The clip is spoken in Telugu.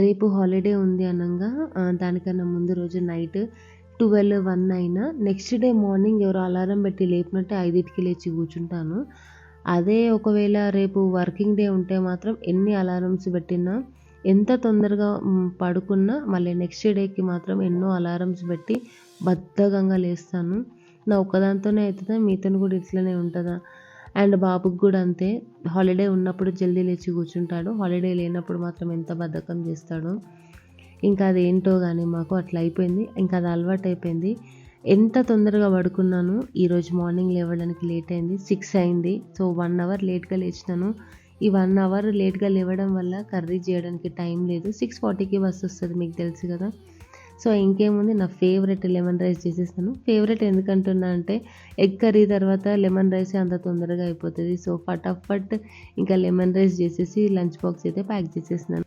రేపు హాలిడే ఉంది అనంగా దానికన్నా ముందు రోజు నైట్ 12, 1 అయినా నెక్స్ట్ డే మార్నింగ్ ఎవరో అలారం పెట్టి లేపినట్టే 5కి లేచి కూర్చుంటాను. అదే ఒకవేళ రేపు వర్కింగ్ డే ఉంటే మాత్రం ఎన్ని అలారమ్స్ పెట్టినా, ఎంత తొందరగా పడుకున్నా మళ్ళీ నెక్స్ట్ డేకి మాత్రం ఎన్నో అలారమ్స్ పెట్టి బద్ధకంగా లేస్తాను. నా ఒక్కదానితోనే అవుతుందా? మీతోని కూడా ఇట్లనే ఉంటుందా? అండ్ బాబుకి కూడా అంతే. హాలిడే ఉన్నప్పుడు జల్దీ లేచి కూర్చుంటాడు. హాలిడే లేనప్పుడు మాత్రం ఎంత బద్ధకం చేస్తాడో. ఇంకా అదేంటో కానీ మాకు అట్లా అయిపోయింది. ఇంకా అది అలవాటైపోయింది. ఎంత తొందరగా పడుకున్నాను, ఈరోజు మార్నింగ్ లేవడానికి లేట్ అయింది. 6 అయింది. సో 1 అవర్ లేట్గా లేచినాను. ఈ 1 అవర్ లేట్గా లేవడం వల్ల కర్రీ చేయడానికి టైం లేదు. 6:40కి బస్ వస్తుంది, మీకు తెలుసు కదా. సో ఇంకేముంది, నా ఫేవరెట్ లెమన్ రైస్ చేసేసాను. ఫేవరెట్ ఎందుకంటున్నా అంటే ఎగ్ కర్రీ తర్వాత లెమన్ రైస్ అంత తొందరగా అయిపోతుంది. సో ఫటాఫట్ ఇంకా లెమన్ రైస్ చేసేసి లంచ్ బాక్స్ అయితే ప్యాక్ చేసేసినాను.